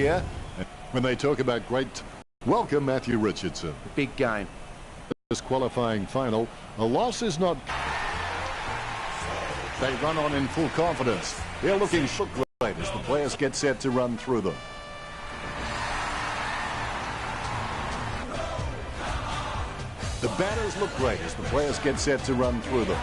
here. When they talk about welcome Matthew Richardson. Big game. This qualifying final, a loss is not... They run on in full confidence. They're looking great as the players get set to run through them. The batters look great as the players get set to run through them.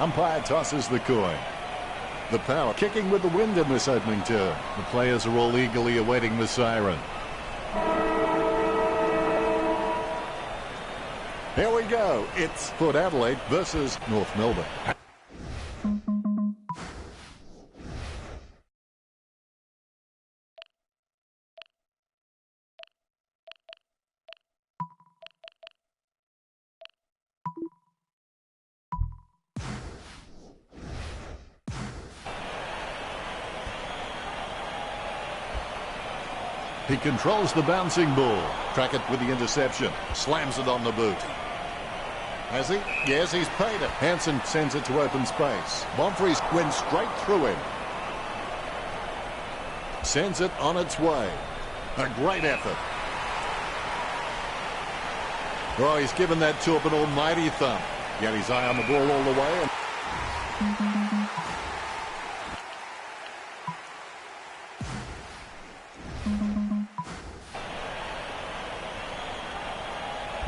Umpire tosses the coin. The power kicking with the wind in this opening turn. The players are all eagerly awaiting the siren. Here we go. It's Port Adelaide versus North Melbourne. He controls the bouncing ball. Track it with the interception. Slams it on the boot. Has he? Yes, he's paid it. Hansen sends it to open space. Bonfries went straight through him. Sends it on its way. A great effort. Oh, he's given that Torp an almighty thump. Got his eye on the ball all the way.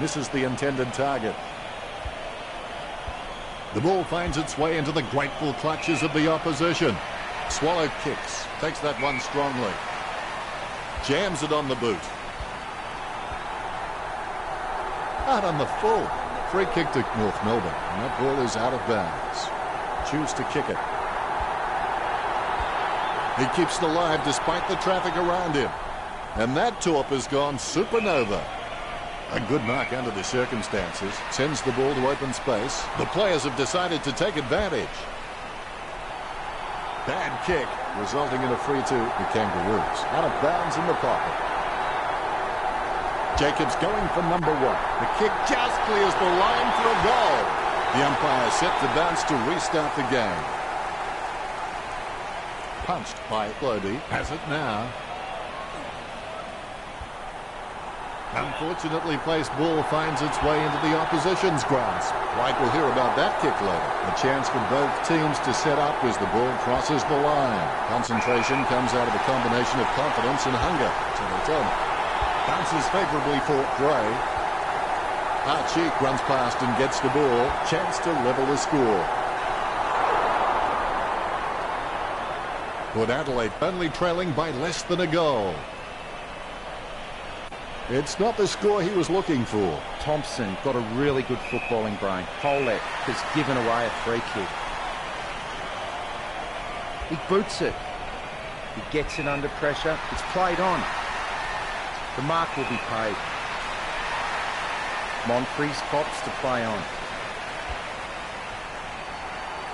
Misses the intended target. The ball finds its way into the grateful clutches of the opposition. Swallow kicks. Takes that one strongly. Jams it on the boot. Out on the full. Free kick to North Melbourne. And that ball is out of bounds. Choose to kick it. He keeps it alive despite the traffic around him. And that Torp has gone supernova. A good mark under the circumstances. Sends the ball to open space. The players have decided to take advantage. Bad kick, resulting in a free to the Kangaroos. Out of bounds in the pocket. Jacobs going for number one. The kick just clears the line for a goal. The umpire set to bounce to restart the game. Punched by Lodi. Has it now. Unfortunately placed ball finds its way into the opposition's grasp. White will hear about that kick later. A chance for both teams to set up as the ball crosses the line. Concentration comes out of a combination of confidence and hunger. So they tell me. Bounces favourably for Gray. Archie runs past and gets the ball. Chance to level the score. Port Adelaide only trailing by less than a goal. It's not the score he was looking for. Thompson got a really good footballing brain. Colette has given away a free kick. He boots it. He gets it under pressure. It's played on. The mark will be paid. Monfries cops to play on.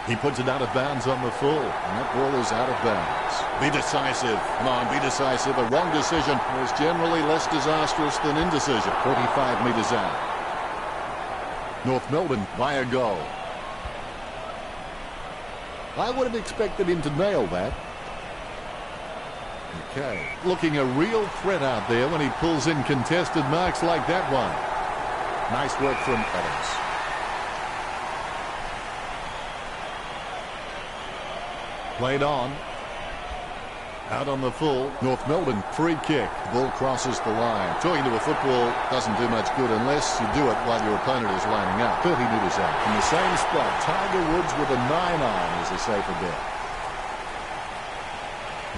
He puts it out of bounds on the full, and that ball is out of bounds. Be decisive. Come on, be decisive. A wrong decision is generally less disastrous than indecision. 45 metres out. North Melbourne by a goal. I would have expected him to nail that. Okay. Looking a real threat out there when he pulls in contested marks like that one. Nice work from Adams. Played on. Out on the full. North Melbourne free kick. The ball crosses the line. Talking to a football doesn't do much good unless you do it while your opponent is lining up. 30 metres out. In the same spot, Tiger Woods with a 9-iron is a safer bet.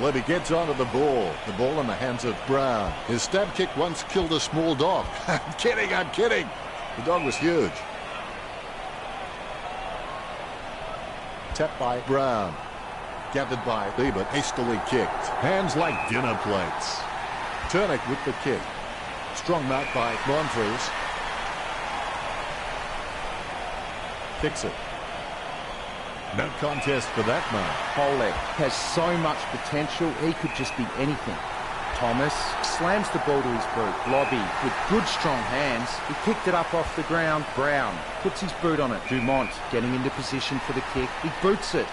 Levy gets onto the ball. The ball in the hands of Brown. His stab kick once killed a small dog. I'm kidding. The dog was huge. Tapped by Brown. Gathered by Bieber, hastily kicked. Hands like dinner plates. Turnick with the kick. Strong mark by Monfils. Kicks it. No contest for that mark. Polek has so much potential, he could just be anything. Thomas slams the ball to his boot. Lobby with good strong hands. He kicked it up off the ground. Brown puts his boot on it. Dumont getting into position for the kick. He boots it.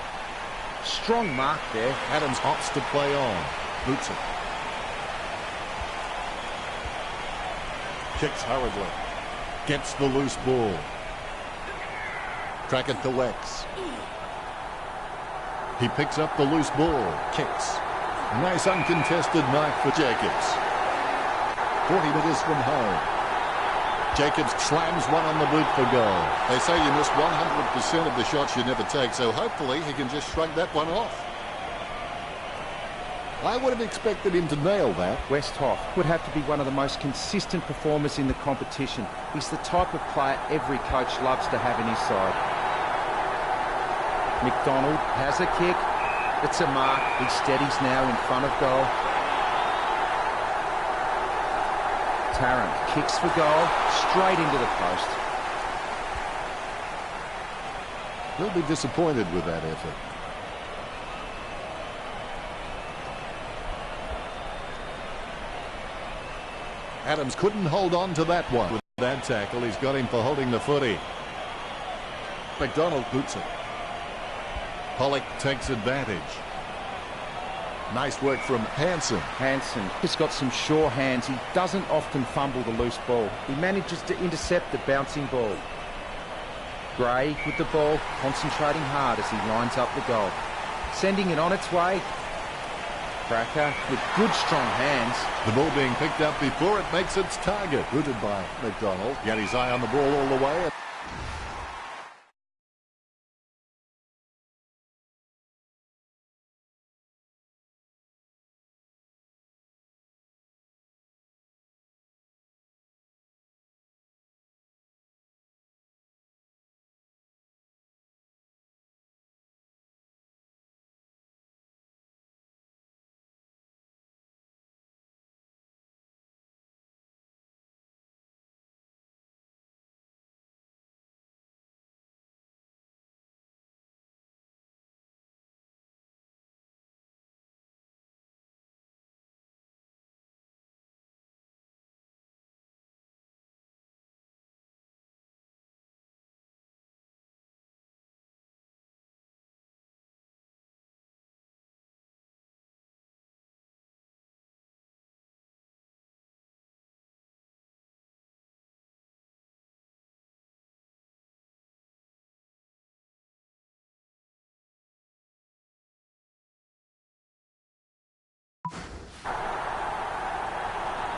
Strong mark there. Adams opts to play on. Boots it. Kicks hurriedly. Gets the loose ball. Crackett collects. He picks up the loose ball. Kicks. A nice uncontested mark for Jacobs. 40 metres from home. Jacobs slams one on the boot for goal. They say you miss 100% of the shots you never take, so hopefully he can just shrug that one off. I would have expected him to nail that. Westhoff would have to be one of the most consistent performers in the competition. He's the type of player every coach loves to have in his side. McDonald has a kick. It's a mark. He steadies now in front of goal. Tarrant kicks for goal, straight into the post. He'll be disappointed with that effort. Adams couldn't hold on to that one. With that tackle, he's got him for holding the footy. McDonald boots it. Pollock takes advantage. Nice work from Hansen. Hansen has got some sure hands. He doesn't often fumble the loose ball. He manages to intercept the bouncing ball. Gray with the ball, concentrating hard as he lines up the goal. Sending it on its way. Cracker with good strong hands. The ball being picked up before it makes its target. Rooted by McDonald. Got his eye on the ball all the way.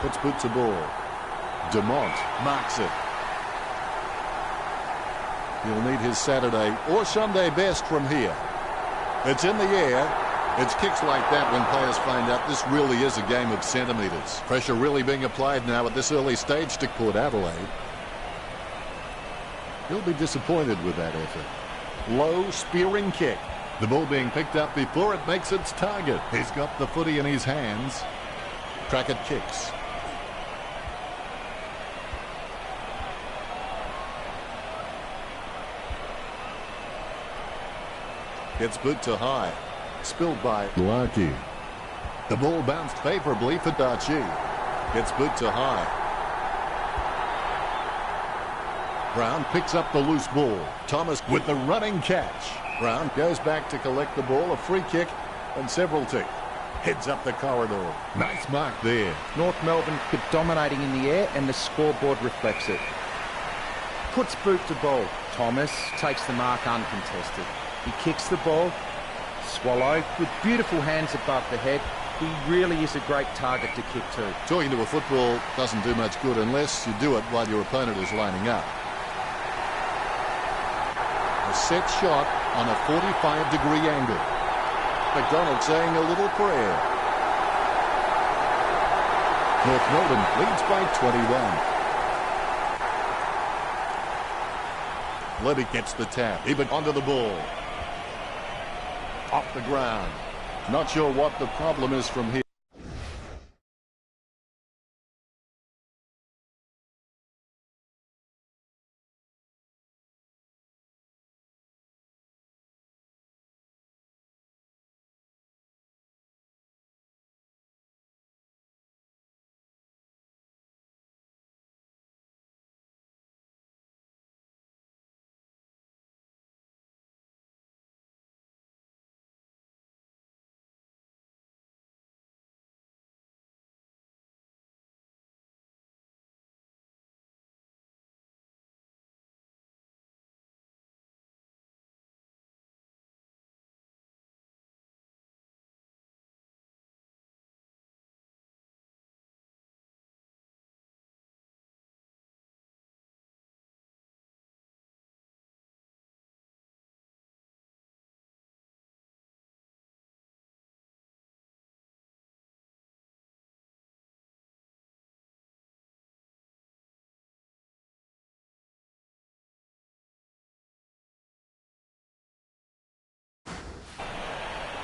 Puts boot to ball. Dumont marks it. He'll need his Saturday or Sunday best from here. It's in the air. It's kicks like that when players find out this really is a game of centimetres. Pressure really being applied now at this early stage to Port Adelaide. He'll be disappointed with that effort. Low spearing kick. The ball being picked up before it makes its target. He's got the footy in his hands. Crackett kicks. Gets boot to high. Spilled by Larkey. The ball bounced favourably for Darchi. Gets boot to high. Brown picks up the loose ball. Thomas with the running catch. Brown goes back to collect the ball. A free kick and several tick. Heads up the corridor. Nice mark there. North Melbourne dominating in the air and the scoreboard reflects it. Puts boot to ball. Thomas takes the mark uncontested. He kicks the ball. Swallow, with beautiful hands above the head, he really is a great target to kick to. Talking to a football doesn't do much good unless you do it while your opponent is lining up. A set shot on a 45-degree angle. McDonald saying a little prayer. North Melbourne leads by 21. Levy gets the tap. Even onto the ball. Off the ground. Not sure what the problem is from here.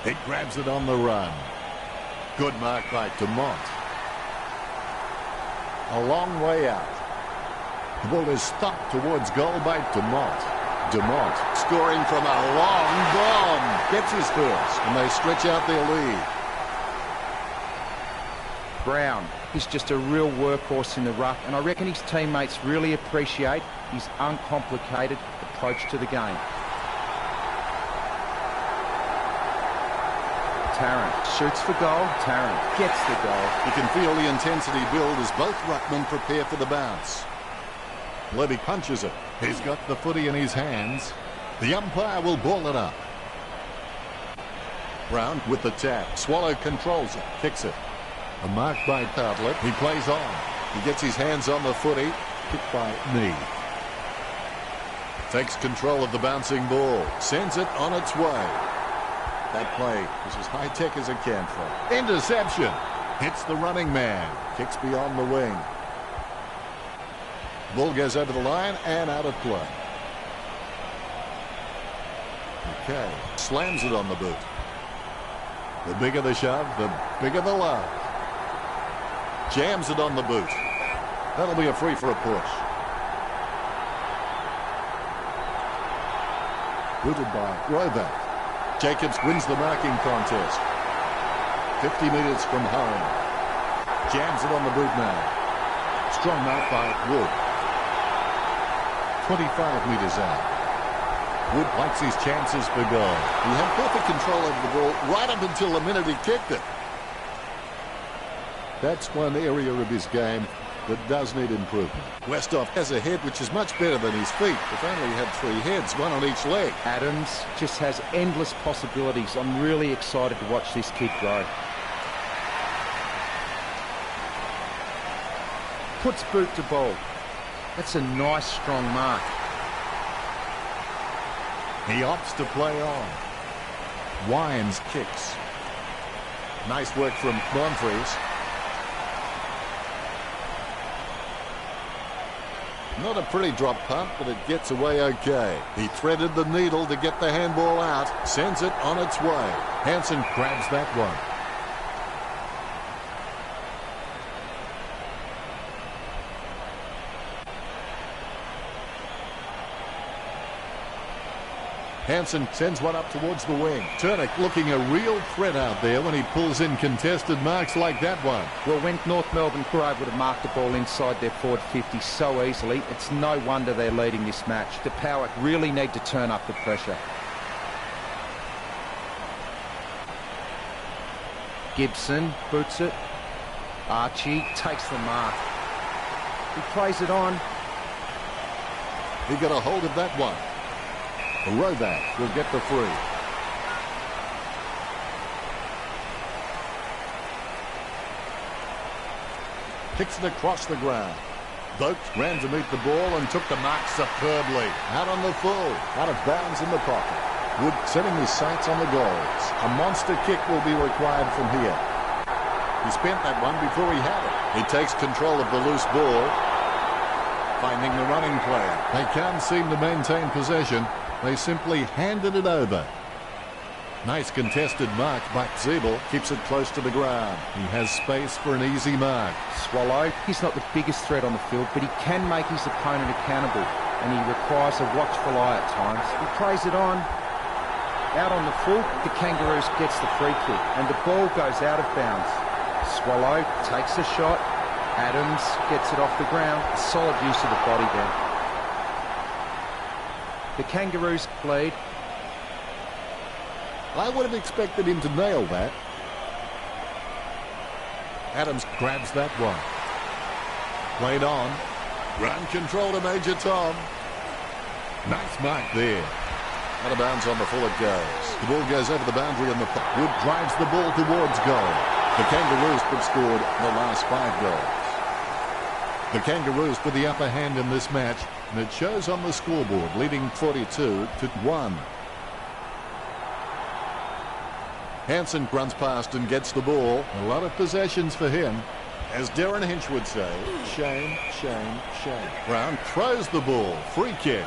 He grabs it on the run. Good mark by Dumont. A long way out. The ball is stopped towards goal by Dumont. Dumont scoring from a long bomb. Gets his first, and they stretch out their lead. Brown, he's just a real workhorse in the ruck, and I reckon his teammates really appreciate his uncomplicated approach to the game. Tarrant shoots for goal. Tarrant gets the goal. You can feel the intensity build as both ruckmen prepare for the bounce. Levy punches it. He's got the footy in his hands. The umpire will ball it up. Brown with the tap. Swallow controls it. Kicks it. A mark by Tartlett. He plays on. He gets his hands on the footy. Kicked by Knee. Takes control of the bouncing ball. Sends it on its way. That play is as high-tech as it can for. Interception. Hits the running man. Kicks beyond the wing. Ball goes over the line and out of play. Okay. Slams it on the boot. The bigger the shove, the bigger the love. Jams it on the boot. That'll be a free for a push. Booted by Roebuck. Jacobs wins the marking contest. 50 metres from home. Jams it on the boot now. Strong mark by Wood. 25 metres out. Wood likes his chances for goal. He had perfect control over the ball right up until the minute he kicked it. That's one area of his game that does need improvement. Westhoff has a head which is much better than his feet. If only he had three heads, one on each leg. Adams just has endless possibilities. I'm really excited to watch this kid grow. Puts boot to ball. That's a nice, strong mark. He opts to play on. Wines kicks. Nice work from Monfries. Not a pretty drop punt, but it gets away okay. He threaded the needle to get the handball out. Sends it on its way. Hansen grabs that one. Hansen sends one up towards the wing. Turner looking a real threat out there when he pulls in contested marks like that one. Well, when North Melbourne were able to mark the ball inside their forward 50 so easily, it's no wonder they're leading this match. The Power really need to turn up the pressure. Gibson boots it. Archie takes the mark. He plays it on. He got a hold of that one. Rovac will get the free. Kicks it across the ground. Vogt ran to meet the ball and took the mark superbly. Out on the full. Out of bounds in the pocket. Wood setting his sights on the goals. A monster kick will be required from here. He spent that one before he had it. He takes control of the loose ball. Finding the running player. They can't seem to maintain possession. They simply handed it over. Nice contested mark by Zeeble. Keeps it close to the ground. He has space for an easy mark. Swallow, he's not the biggest threat on the field, but he can make his opponent accountable, and he requires a watchful eye at times. He plays it on. Out on the full, the Kangaroos gets the free kick, and the ball goes out of bounds. Swallow takes a shot. Adams gets it off the ground. A solid use of the body there. The Kangaroos lead. I would have expected him to nail that. Adams grabs that one. Played on. Run control to Major Tom. Nice mark there. Out of bounds on the full it goes. The ball goes over the boundary and the Wood drives the ball towards goal. The Kangaroos have scored the last 5 goals. The Kangaroos with the upper hand in this match, and it shows on the scoreboard, leading 42-1. Hansen runs past and gets the ball. A lot of possessions for him. As Darren Hinch would say, shame, shame, shame. Brown throws the ball. Free kick.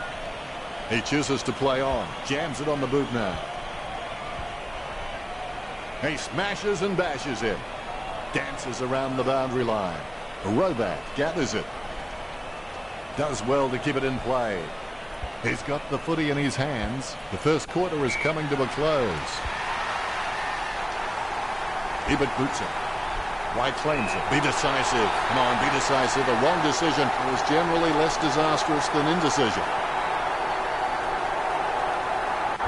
He chooses to play on. Jams it on the boot now. He smashes and bashes it. Dances around the boundary line. Roback gathers it. Does well to keep it in play. He's got the footy in his hands. The first quarter is coming to a close. Ebert boots it. White claims it. Be decisive. Come on, be decisive. A wrong decision was generally less disastrous than indecision.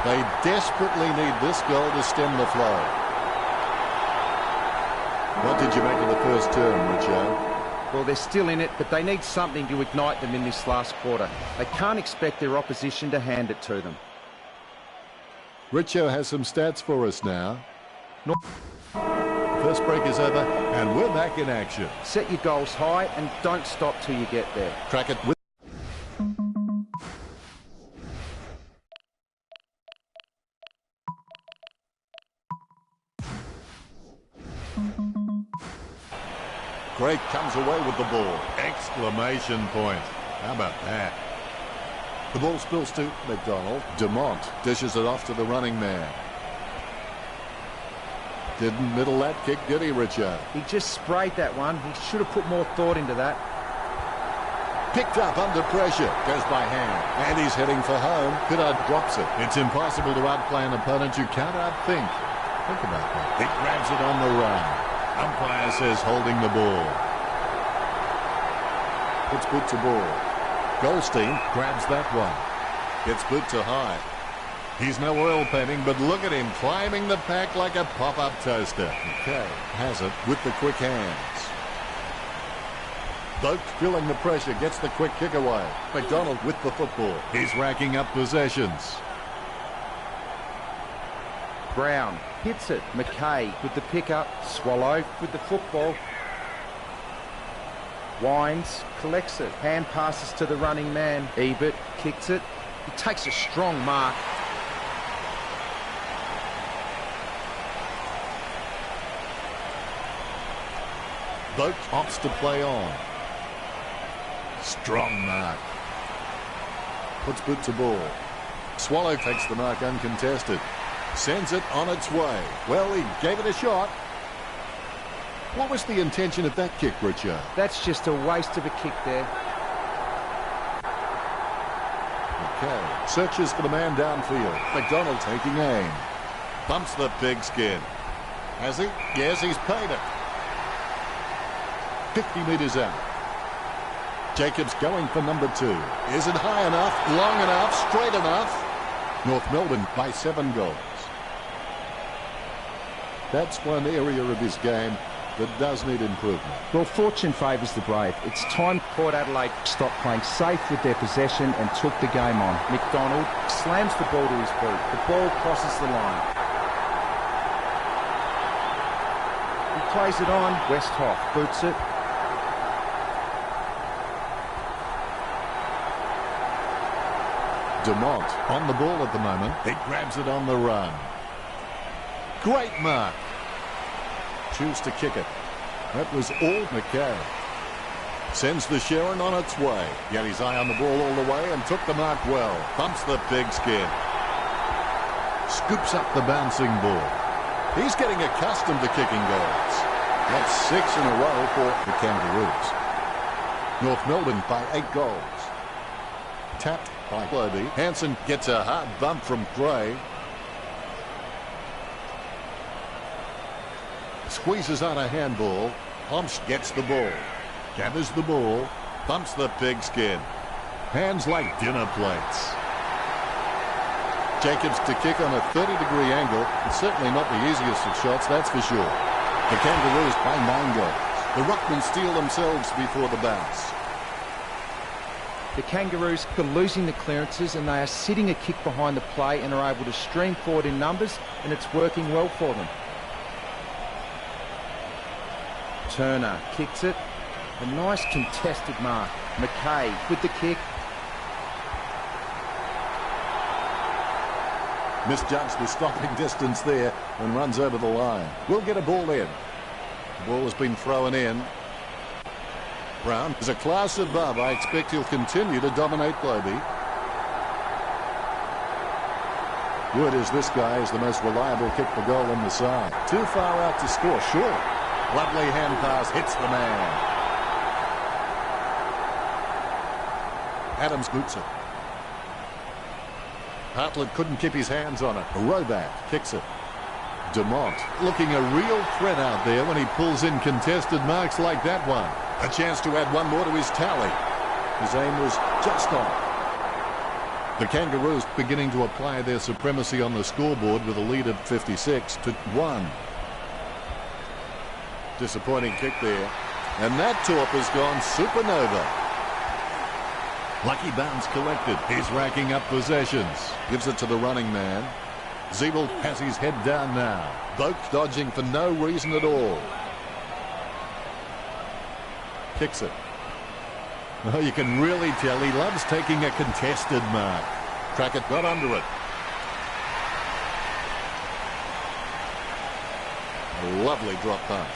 They desperately need this goal to stem the flow. What did you make of the first term, Richo? Well, they're still in it, but they need something to ignite them in this last quarter. They can't expect their opposition to hand it to them. Richo has some stats for us now. First break is over, and we're back in action. Set your goals high and don't stop till you get there. Track it with... Craig comes away with the ball. Exclamation point. How about that? The ball spills to McDonald. Dumont dishes it off to the running man. Didn't middle that kick, did he, Richard? He just sprayed that one. He should have put more thought into that. Picked up under pressure. Goes by hand. And he's heading for home. Pittard drops it. It's impossible to outplay an opponent you can't outthink. Think about that. He grabs it on the run. Umpire says holding the ball. Puts boot to ball. Goldstein grabs that one. Gets boot to high. He's no oil painting, but look at him climbing the pack like a pop-up toaster. Okay, has it with the quick hands. Vogt feeling the pressure, gets the quick kick away. McDonald with the football. He's racking up possessions. Brown hits it. McKay with the pickup. Swallow with the football. Wines collects it. Hand passes to the running man. Ebert kicks it. He takes a strong mark. Vogt opts to play on. Strong mark. Puts boot to ball. Swallow takes the mark uncontested. Sends it on its way. Well, he gave it a shot. What was the intention of that kick, Richard? That's just a waste of a kick there. Okay. Searches for the man downfield. McDonald taking aim. Bumps the pigskin. Has he? Yes, he's paid it. 50 metres out. Jacobs going for number 2. Is it high enough, long enough, straight enough? North Melbourne by 7 goals. That's one area of his game that does need improvement. Well, fortune favours the brave. It's time Port Adelaide stopped playing safe with their possession and took the game on. McDonald slams the ball to his boot. The ball crosses the line. He plays it on. Westhoff boots it. Dumont on the ball at the moment. He grabs it on the run. Great mark. Choose to kick it. That was all McKay. Sends the Sharon on its way. He had his eye on the ball all the way and took the mark well. Bumps the pigskin. Scoops up the bouncing ball. He's getting accustomed to kicking goals. That's 6 in a row for the Kangaroos. North Melbourne by 8 goals. Tapped by Globey. Hansen gets a hard bump from Gray. Squeezes out a handball. Homsch gets the ball. Gathers the ball. Bumps the pigskin. Hands like dinner plates. Jacobs to kick on a 30-degree angle. It's certainly not the easiest of shots, that's for sure. The Kangaroos by 9 goals. The Ruckmen steal themselves before the bounce. The Kangaroos are losing the clearances and they are sitting a kick behind the play and are able to stream forward in numbers, and it's working well for them. Turner kicks it. A nice contested mark. McKay with the kick. Misjudged the stopping distance there and runs over the line. We'll get a ball in. The ball has been thrown in. Brown is a class above. I expect he'll continue to dominate Globey. Word is this guy is the most reliable kick for goal on the side. Too far out to score, sure. Lovely hand pass hits the man. Adams boots it. Hartlett couldn't keep his hands on it. Roback kicks it. Dumont looking a real threat out there when he pulls in contested marks like that one. A chance to add one more to his tally. His aim was just on. The Kangaroos beginning to apply their supremacy on the scoreboard with a lead of 56-1. Disappointing kick there. And that torp has gone supernova. Lucky bounce collected. He's racking up possessions. Gives it to the running man. Zeeble has his head down now. Boak dodging for no reason at all. Kicks it. Oh, you can really tell he loves taking a contested mark. Crackett got under it. A lovely drop punt.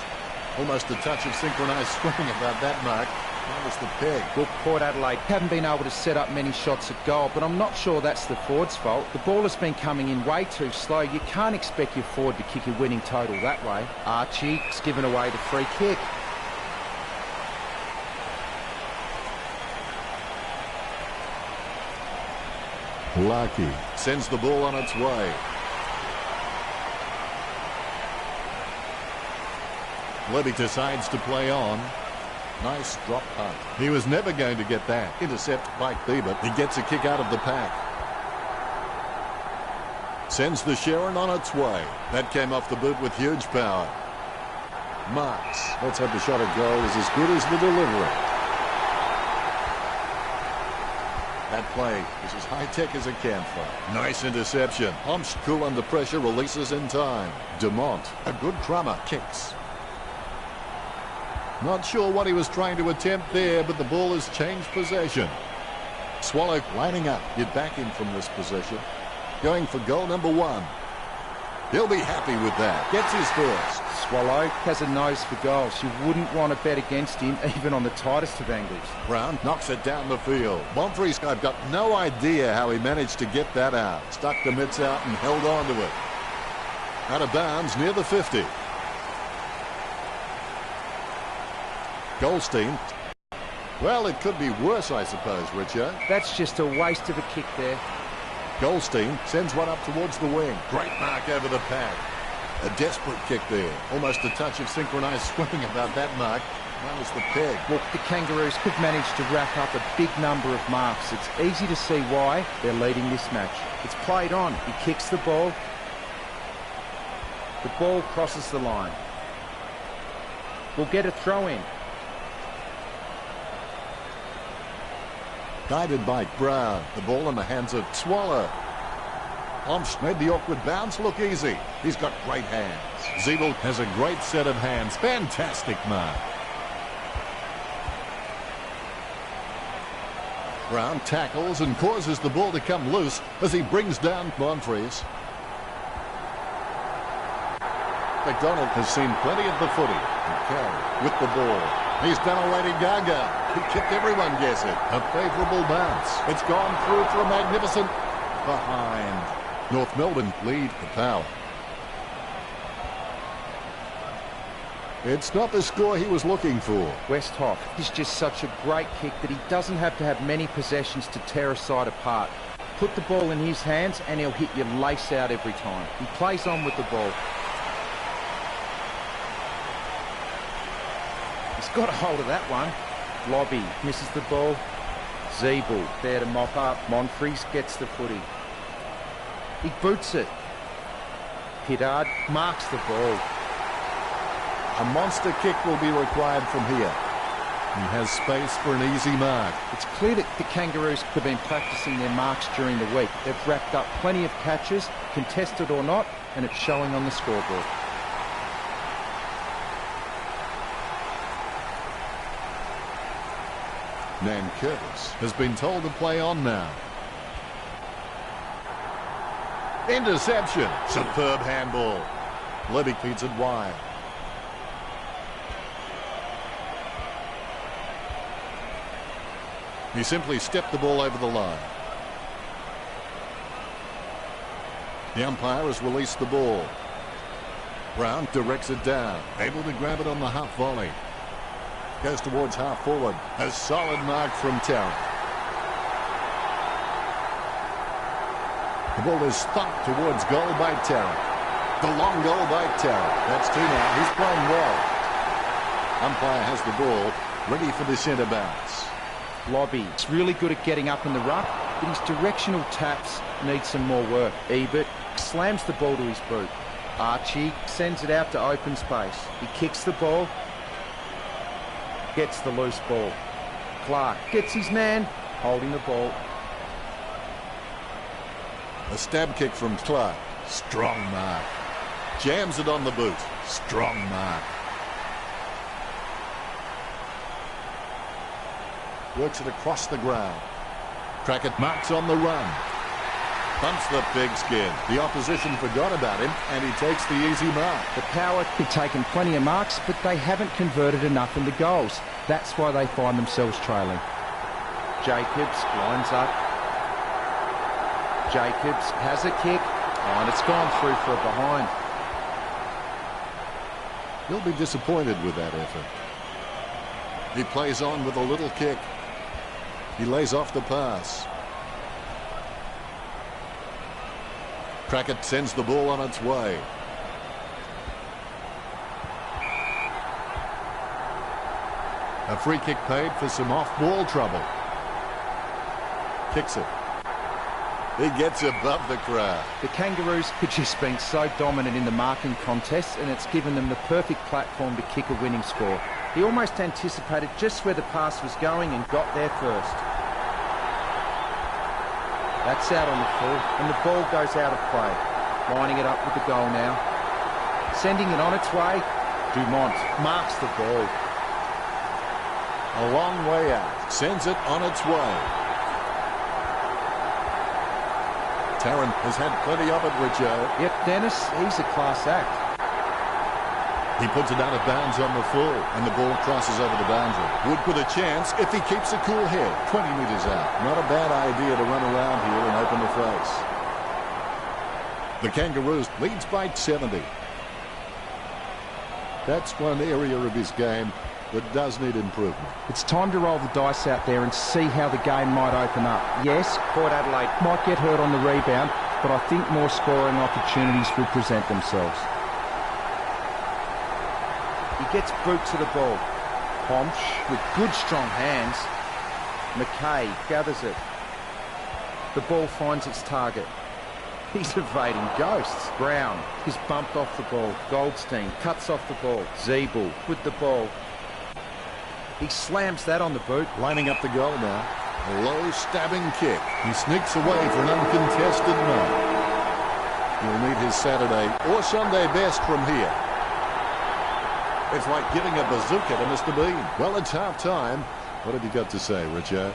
Almost a touch of synchronized swimming about that mark. Minus the peg. Well, Port Adelaide haven't been able to set up many shots at goal, but I'm not sure that's the forward's fault. The ball has been coming in way too slow. You can't expect your forward to kick a winning total that way. Archie's given away the free kick. Lucky sends the ball on its way. Levy decides to play on. Nice drop punt. He was never going to get that. Intercept by Bieber. He gets a kick out of the pack. Sends the Sharon on its way. That came off the boot with huge power. Marks. Let's hope the shot at goal is as good as the delivery. That play is as high-tech as a campfire. Nice interception. Homsch, cool under pressure, releases in time. Dumont, a good drummer, kicks. Not sure what he was trying to attempt there, but the ball has changed possession. Swallow lining up. You'd back him from this position. Going for goal number 1. He'll be happy with that. Gets his first. Swallow has a nose for goals. You wouldn't want to bet against him, even on the tightest of angles. Brown knocks it down the field. Bonfrey's I've got no idea how he managed to get that out. Stuck the mitts out and held on to it. Out of bounds near the 50. Goldstein. Well, it could be worse, I suppose, Richard. That's just a waste of a kick there. Goldstein sends one up towards the wing. Great mark over the pad. A desperate kick there. Almost a touch of synchronized swimming about that mark. Minus the peg. Well, the Kangaroos could manage to rack up a big number of marks. It's easy to see why they're leading this match. It's played on. He kicks the ball. The ball crosses the line. We'll get a throw in. Guided by Brown. The ball in the hands of Swallow. Homsch made the awkward bounce look easy. He's got great hands. Zeeble has a great set of hands. Fantastic mark. Brown tackles and causes the ball to come loose as he brings down Monfries. McDonald has seen plenty of the footy. McCarry with the ball. He's done a Lady Gaga. He kept everyone guessing. A favourable bounce. It's gone through for a magnificent behind. North Melbourne lead the power. It's not the score he was looking for. Westhoff is just such a great kick that he doesn't have to have many possessions to tear a side apart. Put the ball in his hands and he'll hit you lace out every time. He plays on with the ball. He's got a hold of that one. Lobby misses the ball. Zeeble there to mop up. Monfries gets the footy. He boots it. Pittard marks the ball. A monster kick will be required from here. He has space for an easy mark. It's clear that the Kangaroos have been practicing their marks during the week. They've racked up plenty of catches, contested or not, and it's showing on the scoreboard. Nan Curtis has been told to play on now. Interception. Superb handball. Levy feeds it wide. He simply stepped the ball over the line. The umpire has released the ball. Brown directs it down. Able to grab it on the half volley. Goes towards half forward. A solid mark from Tarrant. The ball is thumped towards goal by Tarrant. The long goal by Tarrant. That's two now. He's playing well. Umpire has the ball ready for the centre bounce. Lobby is really good at getting up in the ruck, but his directional taps need some more work. Ebert slams the ball to his boot. Archie sends it out to open space. He kicks the ball, gets the loose ball. Clark gets his man, holding the ball. A stab kick from Clark. Strong mark. Jams it on the boot. Strong mark. Works it across the ground. Crackett marks on the run. Bumps the pigskin. The opposition forgot about him, and he takes the easy mark. The Power have taken plenty of marks, but they haven't converted enough into goals. That's why they find themselves trailing. Jacobs lines up. Jacobs has a kick. Oh, and it's gone through for a behind. He'll be disappointed with that effort. He plays on with a little kick. He lays off the pass. Crackett sends the ball on its way. A free kick paid for some off-ball trouble. Kicks it. He gets above the crowd. The Kangaroos have just been so dominant in the marking contest, and it's given them the perfect platform to kick a winning score. He almost anticipated just where the pass was going and got there first. That's out on the full, and the ball goes out of play. Lining it up with the goal now. Sending it on its way. Dumont marks the ball. A long way out. Sends it on its way. Tarrant has had plenty of it, Richo. Yep, Dennis, he's a class act. He puts it out of bounds on the full, and the ball crosses over the boundary. Wood with a chance if he keeps a cool head. 20 metres out. Not a bad idea to run around here and open the face. The Kangaroos leads by 70. That's one area of his game that does need improvement. It's time to roll the dice out there and see how the game might open up. Yes, Port Adelaide might get hurt on the rebound, but I think more scoring opportunities will present themselves. He gets boot to the ball. Pomsch with good strong hands. McKay gathers it. The ball finds its target. He's evading ghosts. Brown is bumped off the ball. Goldstein cuts off the ball. Zeeble with the ball. He slams that on the boot. Lining up the goal now. A low stabbing kick. He sneaks away for an uncontested mark. He'll need his Saturday or Sunday best from here. It's like giving a bazooka to Mr. Bean. Well, it's half time. What have you got to say, Richard?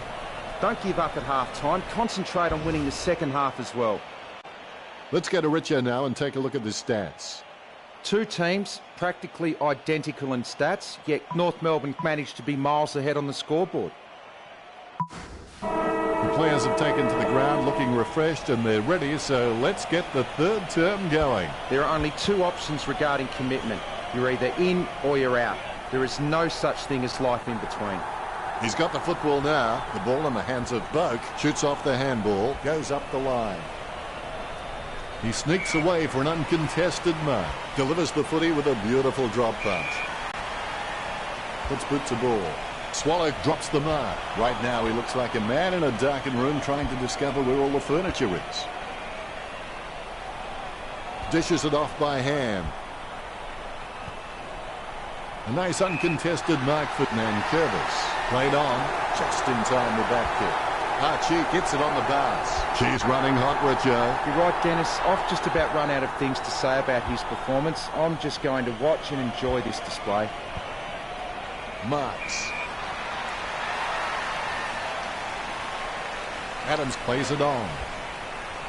Don't give up at half-time. Concentrate on winning the second half as well. Let's go to Richo now and take a look at the stats. Two teams practically identical in stats, yet North Melbourne managed to be miles ahead on the scoreboard. The players have taken to the ground looking refreshed and they're ready, so let's get the third term going. There are only two options regarding commitment. You're either in or you're out. There is no such thing as life in between. He's got the football now. The ball in the hands of Boak. Shoots off the handball. Goes up the line. He sneaks away for an uncontested mark. Delivers the footy with a beautiful drop pass. Puts boot to ball. Swallow drops the mark. Right now he looks like a man in a darkened room trying to discover where all the furniture is. Dishes it off by hand. A nice uncontested mark for Xnathanx761's. Played on, just in time with that kick. Archie gets it on the bars. She's running hot, Richo. You're right, Dennis. I've just about run out of things to say about his performance. I'm just going to watch and enjoy this display. Marks. Adams plays it on.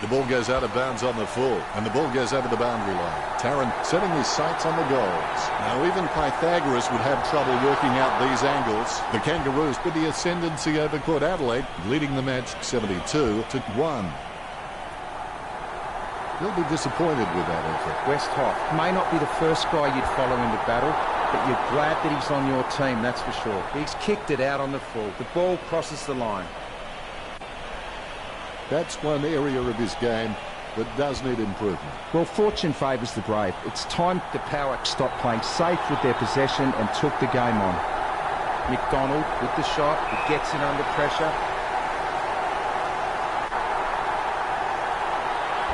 The ball goes out of bounds on the full, and the ball goes over the boundary line. Tarrant setting his sights on the goals. Now even Pythagoras would have trouble working out these angles. The Kangaroos with the ascendancy over Port Adelaide, leading the match 72-1. He'll be disappointed with that effort. Westhoff may not be the first guy you'd follow into battle, but you're glad that he's on your team, that's for sure. He's kicked it out on the full. The ball crosses the line. That's one area of his game that does need improvement. Well, fortune favours the brave. It's time the Power stopped playing safe with their possession and took the game on. McDonald with the shot. He gets it under pressure.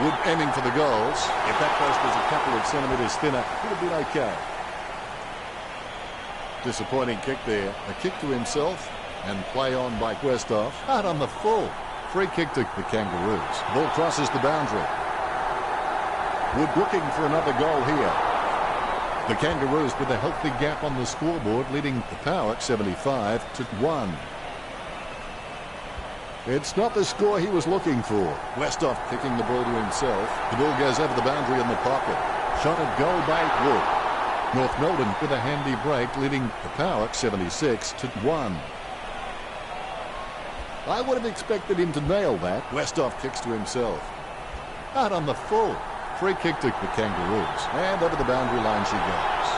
Wood aiming for the goals. If that post was a couple of centimetres thinner, it would have been okay. Disappointing kick there. A kick to himself and play on by Westhoff. Hard on the full. Free kick to the Kangaroos. Ball crosses the boundary. Wood looking for another goal here. The Kangaroos with a healthy gap on the scoreboard, leading the Power 75-1. It's not the score he was looking for. Westhoff kicking the ball to himself. The ball goes over the boundary in the pocket. Shot at goal by Wood. North Melbourne with a handy break, leading the Power 76-1. I would have expected him to nail that. Westhoff kicks to himself. Out on the full. Free kick to the Kangaroos. And over the boundary line she goes.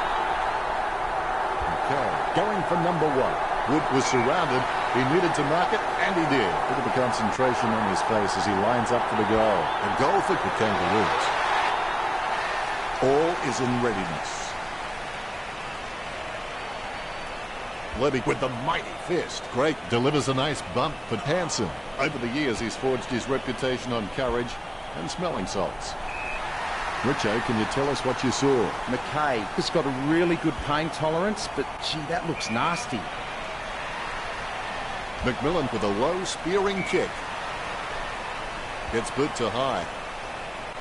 Okay, going for number one. Wood was surrounded. He needed to mark it, and he did. Look at the concentration on his face as he lines up for the goal. A goal for the Kangaroos. All is in readiness. Levy with the mighty fist. Craig delivers a nice bump for Hansen. Over the years, he's forged his reputation on courage and smelling salts. Richo, can you tell us what you saw? McKay has got a really good pain tolerance, but gee, that looks nasty. McMillan with a low spearing kick. Gets boot to high.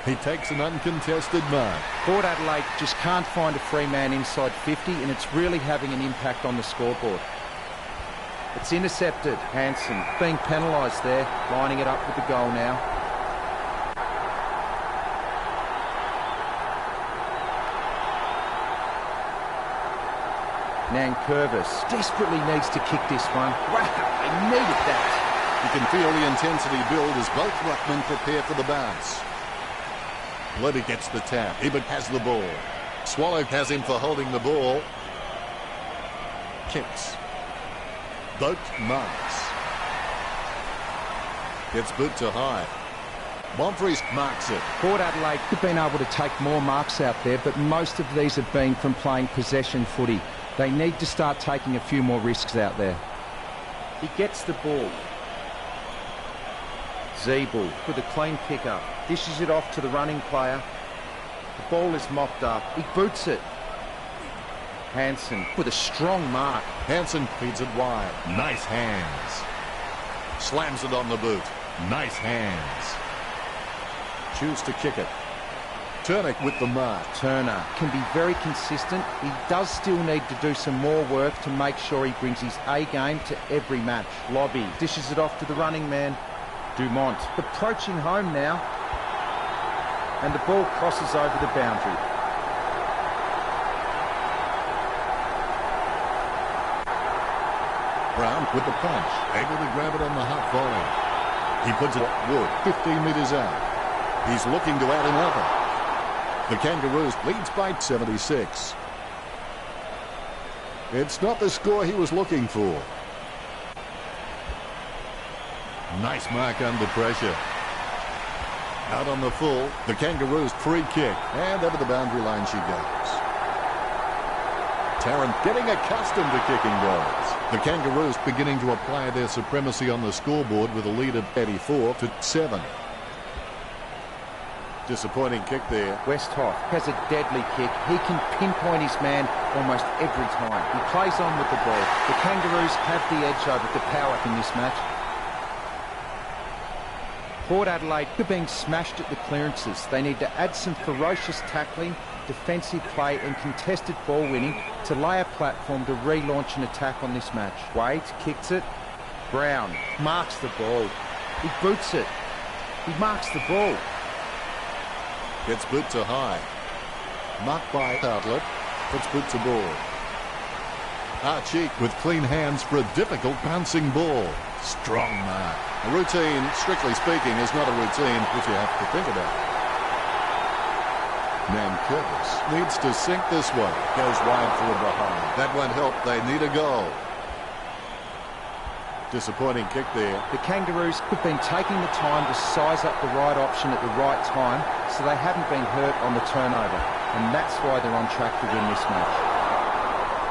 He takes an uncontested mark. Port Adelaide just can't find a free man inside 50, and it's really having an impact on the scoreboard. It's intercepted. Hansen being penalised there, lining it up with the goal now. Xnathanx761's desperately needs to kick this one. Wow, they needed that. You can feel the intensity build as both ruckmen prepare for the bounce. Levy gets the tap. Ebert has the ball. Swallow has him for holding the ball. Kicks. Boat marks. Gets boot to high. Bonfries marks it. Port Adelaide have been able to take more marks out there, but most of these have been from playing possession footy. They need to start taking a few more risks out there. He gets the ball. Zeeble with a clean pick-up. Dishes it off to the running player. The ball is mopped up. He boots it. Hansen with a strong mark. Hansen feeds it wide. Nice hands. Slams it on the boot. Nice hands. Choose to kick it. Turner with the mark. Turner can be very consistent. He does still need to do some more work to make sure he brings his A game to every match. Lobby dishes it off to the running man. Dumont approaching home now. And the ball crosses over the boundary. Brown with the punch, able to grab it on the half volley. He puts it wood 15 metres out. He's looking to add another. The Kangaroos leads by 76. It's not the score he was looking for. Nice mark under pressure. Out on the full, the Kangaroos free kick, and over the boundary line she goes. Tarrant getting accustomed to kicking goals. The Kangaroos beginning to apply their supremacy on the scoreboard with a lead of 84-7. Disappointing kick there. Westhoff Has a deadly kick. He can pinpoint his man almost every time. He plays on with the ball. The Kangaroos have the edge over the power in this match. Port Adelaide are being smashed at the clearances. They need to add some ferocious tackling, defensive play and contested ball winning to lay a platform to relaunch an attack on this match. Wade kicks it. Brown marks the ball. He boots it. He marks the ball. Gets boot to high. Marked by outlet. Puts boot to ball. Archie with clean hands for a difficult bouncing ball. Strong mark. A routine, strictly speaking, is not a routine if you have to think about it. Curtis needs to sink this one. Goes wide forward behind. That won't help. They need a goal. Disappointing kick there. The Kangaroos have been taking the time to size up the right option at the right time, so they haven't been hurt on the turnover. And that's why they're on track to win this match.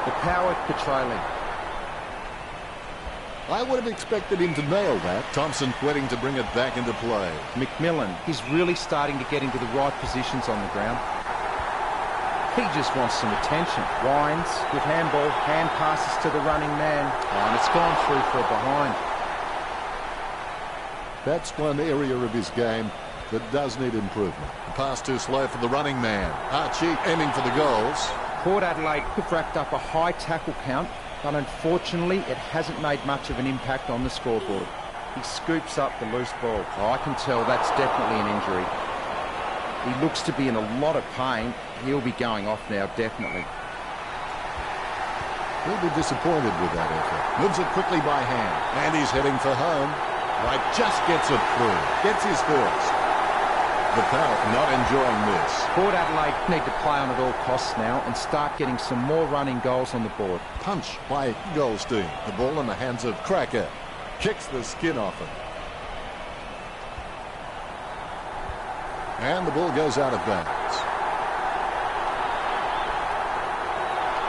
The power trailing. I would have expected him to nail that. Thompson waiting to bring it back into play. McMillan, he's really starting to get into the right positions on the ground. He just wants some attention. Wines with handball, hand passes to the running man. And it's gone through for a behind. That's one area of his game that does need improvement. The pass too slow for the running man. Archie aiming for the goals. Port Adelaide have racked up a high tackle count, but unfortunately it hasn't made much of an impact on the scoreboard. He scoops up the loose ball. Oh, I can tell that's definitely an injury. He looks to be in a lot of pain. He'll be going off now, definitely. He'll be disappointed with that effort. Moves it quickly by hand. And he's heading for home. Right, just gets it through. Gets his first. The Power not enjoying this. Port Adelaide need to play on at all costs now and start getting some more running goals on the board. Punch by Goldstein. The ball in the hands of Cracker. Kicks the skin off him. And the ball goes out of bounds.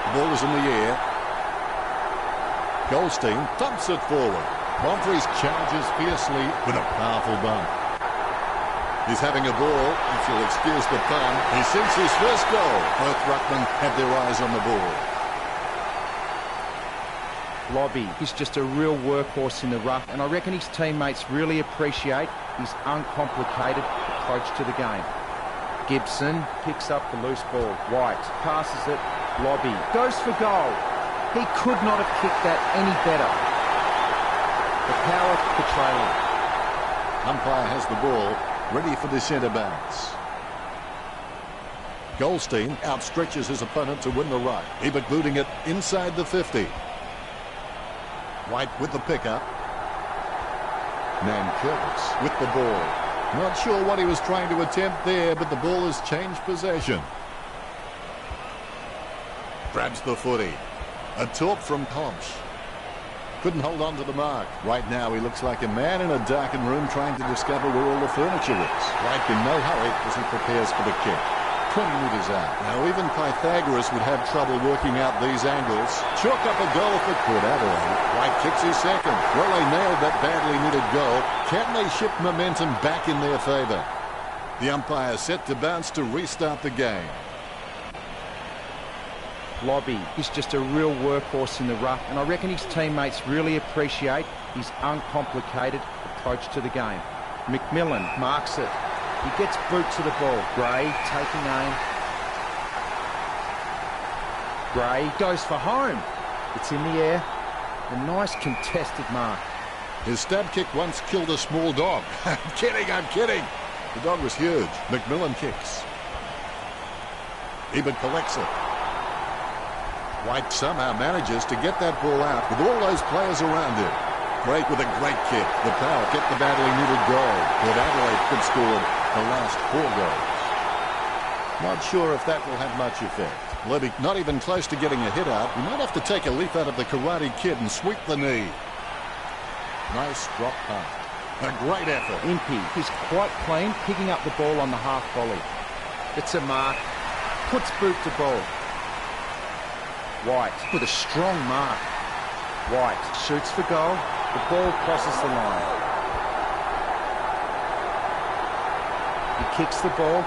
The ball is in the air. Goldstein dumps it forward. Humphries charges fiercely with a powerful bump. He's having a ball, if you'll excuse the pun. He sinks his first goal. Both ruckmen have their eyes on the ball. Lobby, he's just a real workhorse in the ruck, and I reckon his teammates really appreciate his uncomplicated approach to the game. Gibson picks up the loose ball. White passes it. Lobby goes for goal. He could not have kicked that any better. The Power trailing. Umpire has the ball, ready for the centre bounce. Goldstein outstretches his opponent to win the ruck. Ebert booting it inside the 50. White with the pickup. Curtis with the ball. Not sure what he was trying to attempt there, but the ball has changed possession. Grabs the footy. A torp from Pomsch. Couldn't hold on to the mark. Right now he looks like a man in a darkened room trying to discover where all the furniture is. White in no hurry as he prepares for the kick. 20 metres out. Now even Pythagoras would have trouble working out these angles. Chalk up a goal for Port Adelaide. White kicks his second. Well, they nailed that badly needed goal. Can they shift momentum back in their favour? The umpire set to bounce to restart the game. Lobby is just a real workhorse in the ruck, and I reckon his teammates really appreciate his uncomplicated approach to the game. McMillan marks it. He gets boot to the ball. Gray taking aim. Gray goes for home. It's in the air. A nice contested mark. His stab kick once killed a small dog. I'm kidding. The dog was huge. McMillan kicks. Ebert collects it. White somehow manages to get that ball out with all those players around him. Great with a great kick. The Power get the badly needed goal. Port Adelaide could score the last 4 goals. Not sure if that will have much effect. Levy not even close to getting a hit out. He might have to take a leaf out of the Karate Kid and sweep the knee. Nice drop punt. A great effort. Impey is quite clean, picking up the ball on the half volley. It's a mark. Puts boot to ball. White with a strong mark. White shoots for goal. The ball crosses the line. He kicks the ball.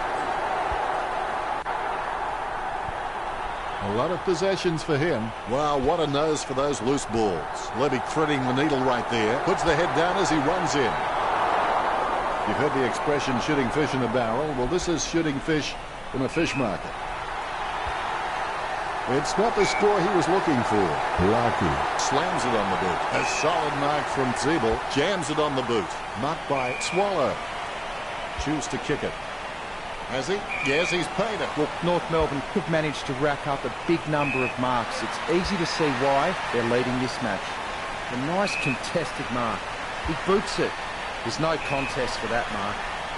A lot of possessions for him. Wow, what a nose for those loose balls. Levy threading the needle right there. Puts the head down as he runs in. You've heard the expression shooting fish in a barrel. Well, this is shooting fish in a fish market. It's not the score he was looking for. Lucky slams it on the boot. A solid mark from Zeeble. Jams it on the boot. Marked by Swallow. Choose to kick it. Has he? Yes, he's paid it. Look, North Melbourne could manage to rack up a big number of marks. It's easy to see why they're leading this match. A nice contested mark. He boots it. There's no contest for that mark.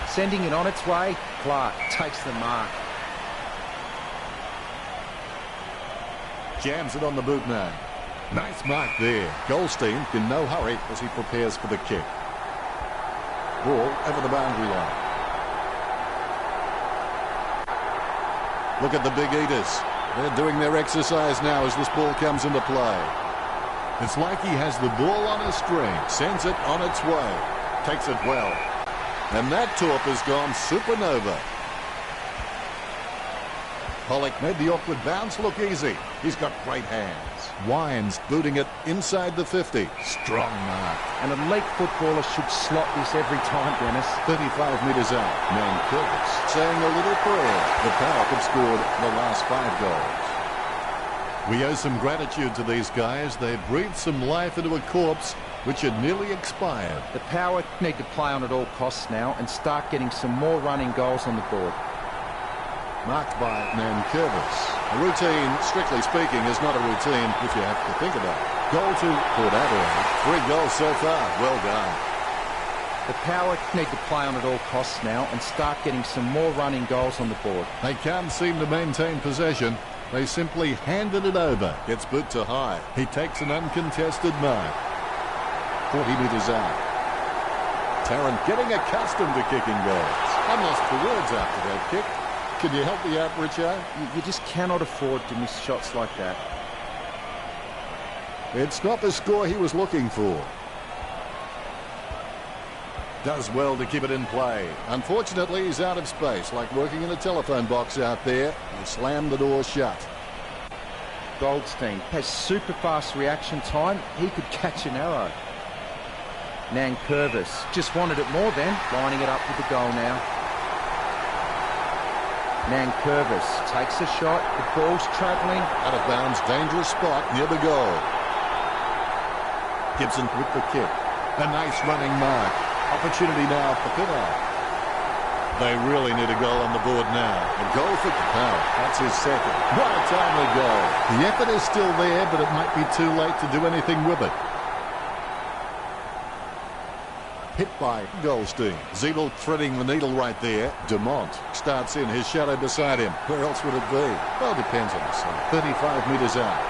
Sending it on its way, Clark takes the mark. Jams it on the boot now. Nice mark there. Goldstein in no hurry as he prepares for the kick. Ball over the boundary line. Look at the big eaters. They're doing their exercise now as this ball comes into play. It's like he has the ball on a string. Sends it on its way. Takes it well. And that torp has gone supernova. Pollock made the awkward bounce look easy. He's got great hands. Wines booting it inside the 50. Strong mark. An elite footballer should slot this every time, Dennis. 35 metres out. Curtis saying a little prayer. The Power have scored the last 5 goals. We owe some gratitude to these guys. They breathed some life into a corpse which had nearly expired. The Power need to play on at all costs now and start getting some more running goals on the board. Marked by Nankervis. A routine, strictly speaking, is not a routine if you have to think about it. Goal to Port Adelaide. 3 goals so far. Well done. The Power need to play on at all costs now and start getting some more running goals on the board. They can't seem to maintain possession. They simply handed it over. Gets boot to high. He takes an uncontested mark. 40 metres out. Tarrant getting accustomed to kicking goals. I'm lost for words after that kick. Can you help me out, Richo? You just cannot afford to miss shots like that. It's not the score he was looking for. Does well to keep it in play. Unfortunately, he's out of space, like working in a telephone box out there. He slammed the door shut. Goldstein has super fast reaction time. He could catch an arrow. Nankervis just wanted it more then, lining it up with the goal now. Nankervis takes a shot. The ball's travelling. Out of bounds, dangerous spot near the goal. Gibson with the kick. A nice running mark. Opportunity now for Pitter. They really need a goal on the board now. A goal for the Power. That's his second. What a timely goal. The effort is still there, but it might be too late to do anything with it. Hit by Goldstein. Zeeble threading the needle right there. Dumont starts in, his shadow beside him. Where else would it be? Well, it depends on the side. 35 metres out.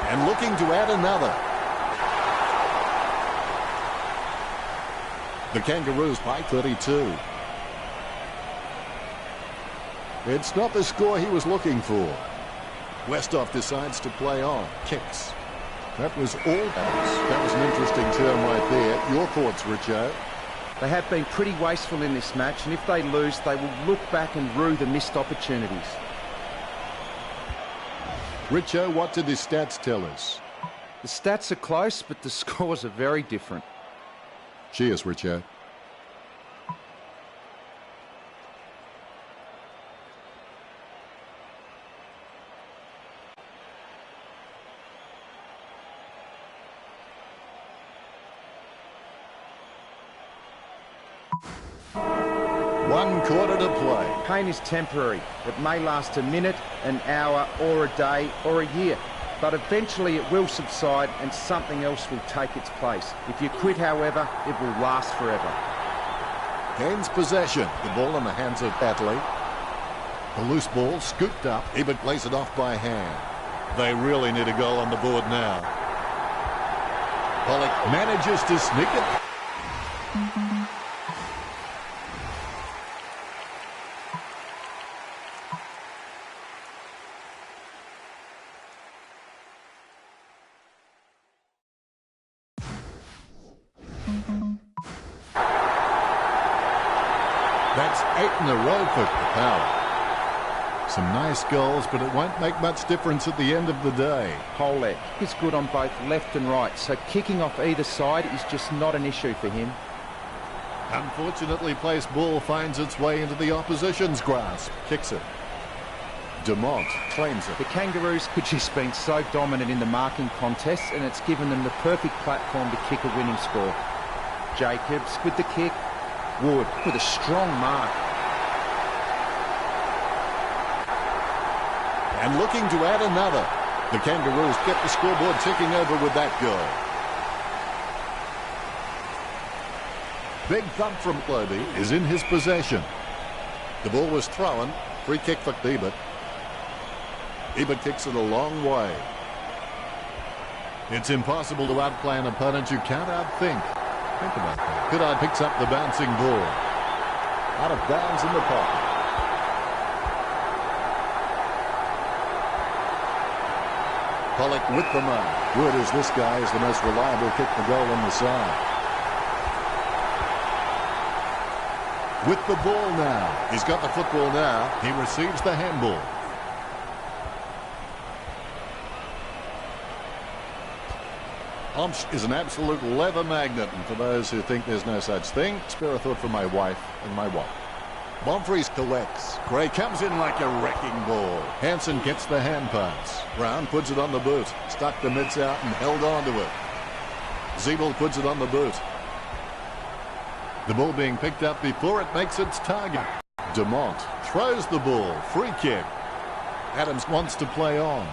And looking to add another. The Kangaroos by 32. It's not the score he was looking for. Westhoff decides to play on. Kicks. That was all. That was an interesting term right there. Your thoughts, Richo? They have been pretty wasteful in this match, and if they lose, they will look back and rue the missed opportunities. Richo, what did the stats tell us? The stats are close, but the scores are very different. Cheers, Richo. 1 quarter to play. Pain is temporary. It may last a minute, an hour, or a day, or a year. But eventually it will subside and something else will take its place. If you quit, however, it will last forever. Gains possession. The ball in the hands of Batley. The loose ball scooped up. Ebert plays it off by hand. They really need a goal on the board now. Pollock manages to sneak it. That's 8 in a row for the Power. Some nice goals, but it won't make much difference at the end of the day. Pollock is good on both left and right, so kicking off either side is just not an issue for him. Unfortunately placed ball finds its way into the opposition's grasp. Kicks it. Dumont claims it. The Kangaroos have just been so dominant in the marking contest, and it's given them the perfect platform to kick a winning score. Jacobs with the kick. Wood with a strong mark. And looking to add another. The Kangaroos get the scoreboard ticking over with that goal. Big thump from Clobey is in his possession. The ball was thrown. Free kick for Ebert. Ebert kicks it a long way. It's impossible to outplay an opponent you can't outthink. Think about that. Goodard picks up the bouncing ball. Out of bounds in the pocket. Pollock with the mark. Good as this guy is the most reliable kick for goal on the side. With the ball now. He's got the football now. He receives the handball. Omsch is an absolute leather magnet, and for those who think there's no such thing, spare a thought for my wife and my wife. Bonfries collects. Gray comes in like a wrecking ball. Hansen gets the hand pass. Brown puts it on the boot. Stuck the mitts out and held on to it. Zeeble puts it on the boot. The ball being picked up before it makes its target. Dumont throws the ball. Free kick. Adams wants to play on.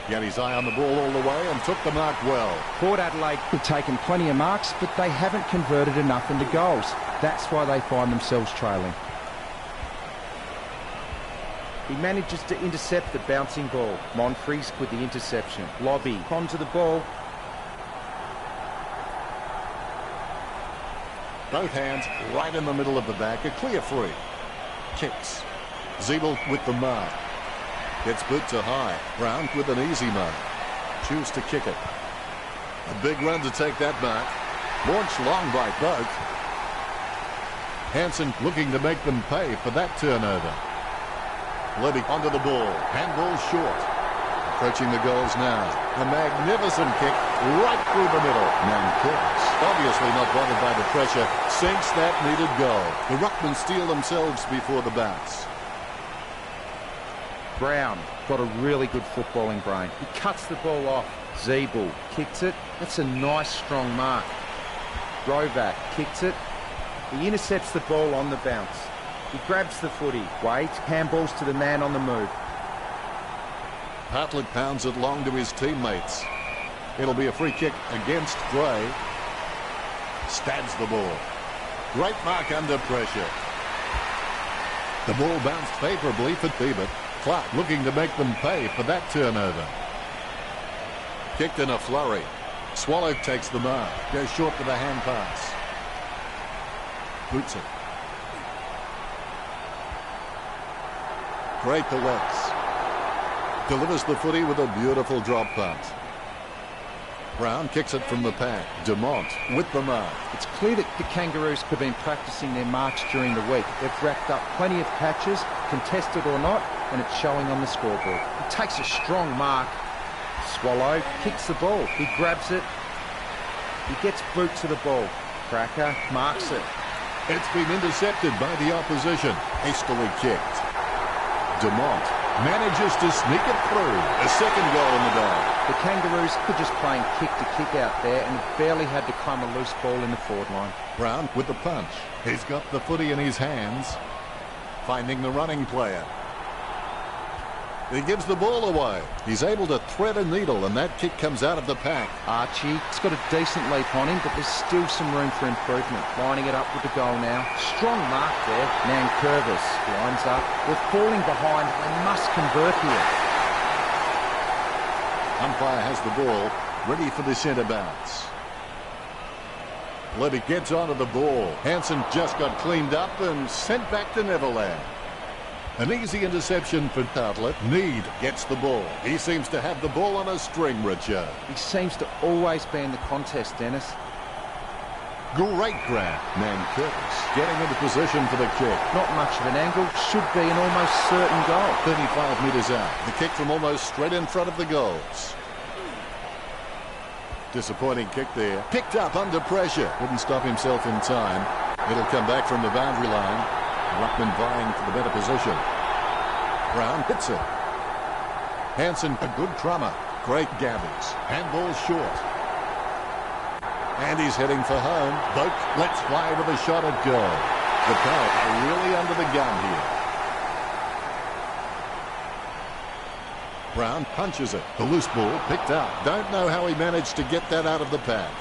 He had his eye on the ball all the way and took the mark well. Port Adelaide have taken plenty of marks, but they haven't converted enough into goals. That's why they find themselves trailing. He manages to intercept the bouncing ball. Monfries with the interception. Lobby onto the ball. Both hands right in the middle of the back. A clear free. Kicks. Zeeble with the mark. Gets boot to high. Brown with an easy mark. Choose to kick it. A big run to take that mark. Launched long by both. Hansen looking to make them pay for that turnover. Levy onto the ball. Handball short. Approaching the goals now. A magnificent kick right through the middle. Nankervis, obviously not bothered by the pressure, sinks that needed goal. The Ruckmen steal themselves before the bounce. Brown got a really good footballing brain. He cuts the ball off. Zeeble kicks it. That's a nice strong mark. Rovac kicks it. He intercepts the ball on the bounce. He grabs the footy. Waits, handballs to the man on the move. Hartlett pounds it long to his teammates. It'll be a free kick against Gray. Stabs the ball. Great mark under pressure. The ball bounced favourably for Ebert. Clark looking to make them pay for that turnover. Kicked in a flurry. Swallow takes the mark. Goes short with a hand pass. Boots it. Gray collects. Delivers the footy with a beautiful drop pass. Brown kicks it from the pack. Dumont with the mark. It's clear that the Kangaroos have been practicing their marks during the week. They've racked up plenty of catches, contested or not, and it's showing on the scoreboard. He takes a strong mark. Swallow kicks the ball. He grabs it. He gets boot to the ball. Cracker marks it. It's been intercepted by the opposition. Hastily kicked. Dumont Manages to sneak it through. A second goal in the bag. The Kangaroos could just playing kick to kick out there and barely had to climb a loose ball in the forward line. Brown with the punch. He's got the footy in his hands. Finding the running player. He gives the ball away. He's able to thread a needle, and that kick comes out of the pack. Archie, it's got a decent leap on him, but there's still some room for improvement. Lining it up with the goal now. Strong mark there. Nankervis lines up. We're falling behind. They must convert here. Umpire has the ball, ready for the centre bounce. Levy gets onto the ball. Hansen just got cleaned up and sent back to Neverland. An easy interception for Tartlett. Need gets the ball. He seems to have the ball on a string, Richard. He seems to always be in the contest, Dennis. Great grab. Nankervis getting into position for the kick. Not much of an angle. Should be an almost certain goal. 35 metres out. The kick from almost straight in front of the goals. Disappointing kick there. Picked up under pressure. Wouldn't stop himself in time. It'll come back from the boundary line. Ruckman vying for the better position. Brown hits it. Hansen, a good crummer. Great gathers. Handball short. And he's heading for home. Boak lets fly with a shot at goal. The Power are really under the gun here. Brown punches it. The loose ball picked up. Don't know how he managed to get that out of the pack.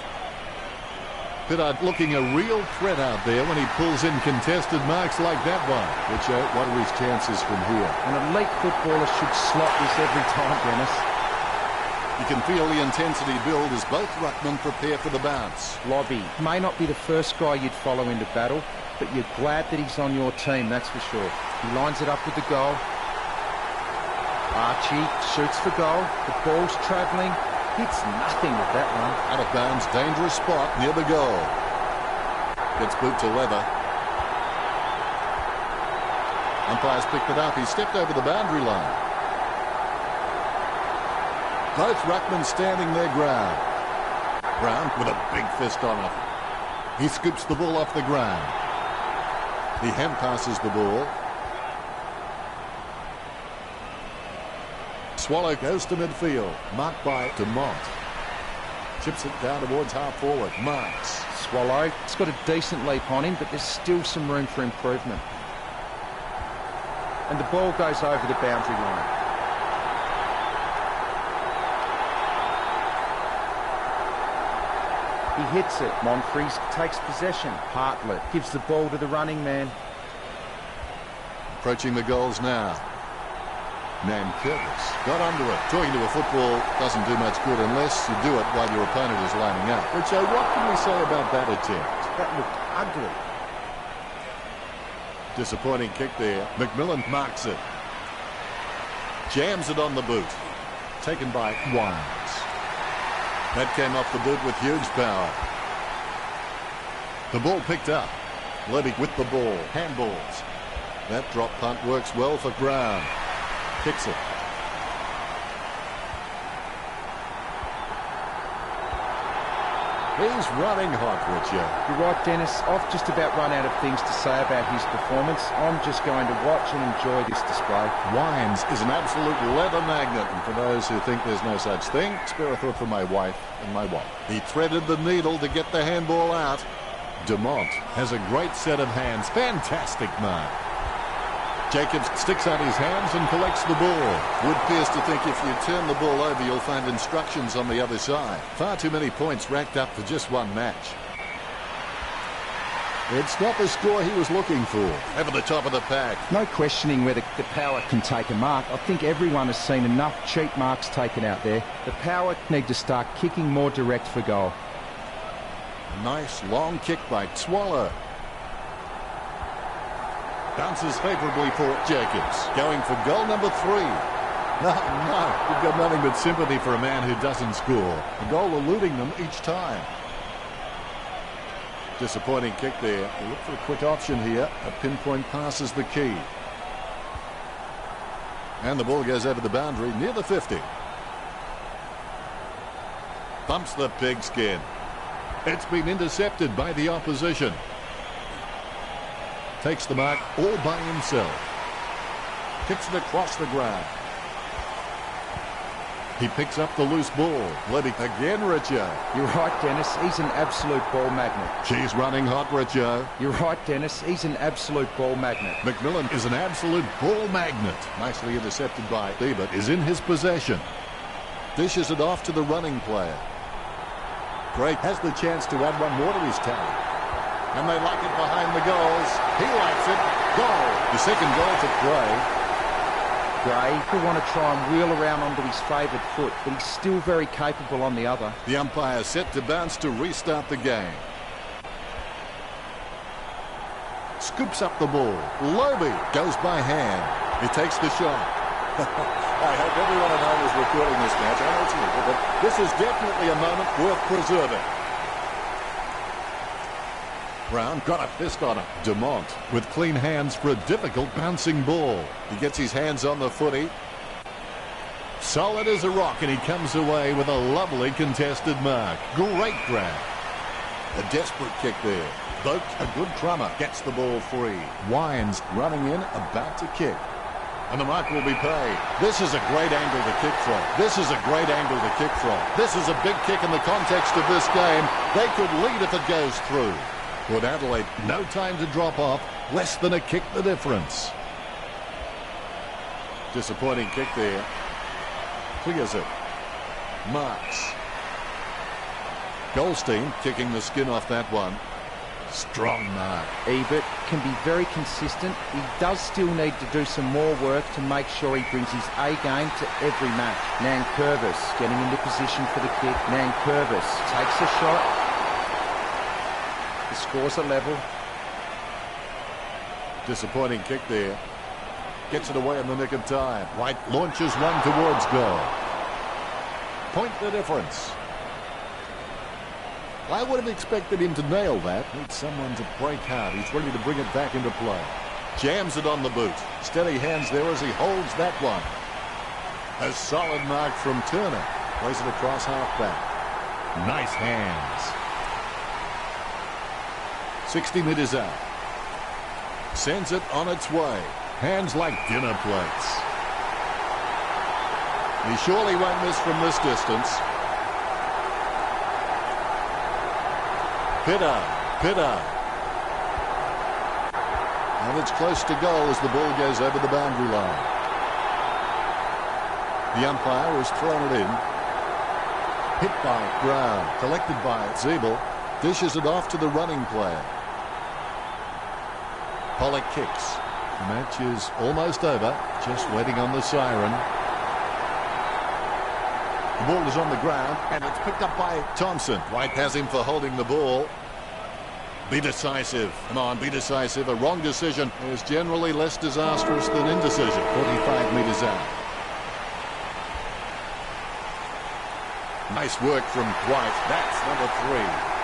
Pittard looking a real threat out there when he pulls in contested marks like that one. Which what are his chances from here? An elite footballer should slot this every time, Dennis. You can feel the intensity build as both ruckmen prepare for the bounce. Lobby may not be the first guy you'd follow into battle, but you're glad that he's on your team, that's for sure. He lines it up with the goal. Archie shoots for goal. The ball's travelling. Hits nothing with that one. Out of bounds, dangerous spot near the goal. Gets boot to leather. Umpire's picked it up. He stepped over the boundary line. Both ruckmen standing their ground. Brown with a big fist on it. He scoops the ball off the ground. He hand passes the ball. Swallow goes to midfield. Marked by Dumont. Chips it down towards half forward. Marks. Swallow. It's got a decent leap on him, but there's still some room for improvement. And the ball goes over the boundary line. He hits it. Monfries takes possession. Hartlett gives the ball to the running man. Approaching the goals now. Nankervis got under it. Talking to a football doesn't do much good unless you do it while your opponent is lining up. Richard, what can we say about that attempt? That looked ugly. Disappointing kick there. McMillan marks it. Jams it on the boot. Taken by Wines. That came off the boot with huge power. The ball picked up. Levy with the ball. Handballs. That drop punt works well for Brown. Kicks it. He's running hot, Richard. You're right, Dennis. I've just about run out of things to say about his performance. I'm just going to watch and enjoy this display. Wines is an absolute leather magnet, and for those who think there's no such thing, spare a thought for my wife and my wallet. He threaded the needle to get the handball out. Dumont has a great set of hands. Fantastic mark. Jacobs sticks out his hands and collects the ball. Wood appears to think if you turn the ball over, you'll find instructions on the other side. Far too many points racked up for just one match. It's not the score he was looking for. Over the top of the pack. No questioning whether the Power can take a mark. I think everyone has seen enough cheap marks taken out there. The Power need to start kicking more direct for goal. Nice long kick by Swallow. Bounces favourably for Jacobs. Going for goal number 3. No, you've got nothing but sympathy for a man who doesn't score. The goal eluding them each time. Disappointing kick there. We'll look for a quick option here. A pinpoint pass is the key. And the ball goes over the boundary near the 50. Bumps the pigskin. It's been intercepted by the opposition. Takes the mark all by himself. Kicks it across the ground. He picks up the loose ball. Letting again, Richo. You're right, Dennis. He's an absolute ball magnet. She's running hot, Richo. You're right, Dennis. He's an absolute ball magnet. McMillan is an absolute ball magnet. Nicely intercepted by Ebert. Is in his possession. Dishes it off to the running player. Craig has the chance to add one more to his tally. And they like it behind the goals. He likes it. Goal. The second goal for Craig. Gray will want to try and wheel around onto his favoured foot, but he's still very capable on the other. The umpire set to bounce to restart the game. Scoops up the ball. Lobe goes by hand. He takes the shot. I hope everyone at home is recording this match. I know it's illegal, but this is definitely a moment worth preserving. Brown got a fist on it. Dumont with clean hands for a difficult bouncing ball. He gets his hands on the footy. Solid as a rock, and he comes away with a lovely contested mark. Great grab. A desperate kick there. Vogt, a good crummer, gets the ball free. Wines running in, about to kick. And the mark will be paid. This is a great angle to kick from. This is a great angle to kick from. This is a big kick in the context of this game. They could lead if it goes through. Port Adelaide, no time to drop off. Less than a kick the difference. Disappointing kick there. Clears it. Marks. Goldstein kicking the skin off that one. Strong mark. Ebert can be very consistent. He does still need to do some more work to make sure he brings his A game to every match. Nankervis getting into position for the kick. Nankervis takes a shot. The scores are level. Disappointing kick there. Gets it away in the nick of time. White launches one towards goal. Point the difference. I would have expected him to nail that. Needs someone to break hard. He's ready to bring it back into play. Jams it on the boot. Steady hands there as he holds that one. A solid mark from Turner. Plays it across half-back. Nice hands. 60 metres out. Sends it on its way. Hands like dinner plates. He surely won't miss from this distance. Pitta. And it's close to goal as the ball goes over the boundary line. The umpire has thrown it in. Hit by Brown. Collected by Zeeble. Dishes it off to the running player. Pollock kicks. The match is almost over. Just waiting on the siren. The ball is on the ground, and it's picked up by Thompson. White has him for holding the ball. Be decisive. Come on, be decisive. A wrong decision is generally less disastrous than indecision. 45 metres out. Nice work from White. That's number 3.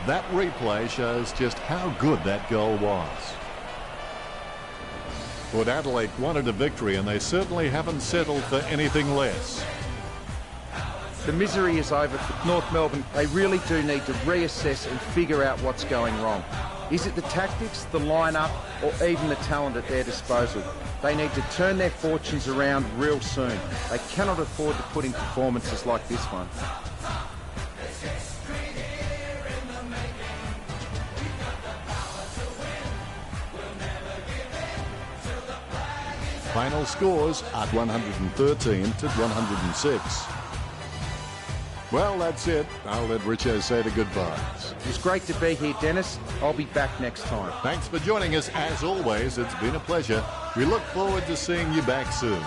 That replay shows just how good that goal was. Port Adelaide wanted a victory, and they certainly haven't settled for anything less. The misery is over for North Melbourne. They really do need to reassess and figure out what's going wrong. Is it the tactics, the lineup, or even the talent at their disposal? They need to turn their fortunes around real soon. They cannot afford to put in performances like this one. Final scores are 113 to 106. Well, that's it. I'll let Richo say the goodbyes. It was great to be here, Dennis. I'll be back next time. Thanks for joining us. As always, it's been a pleasure. We look forward to seeing you back soon.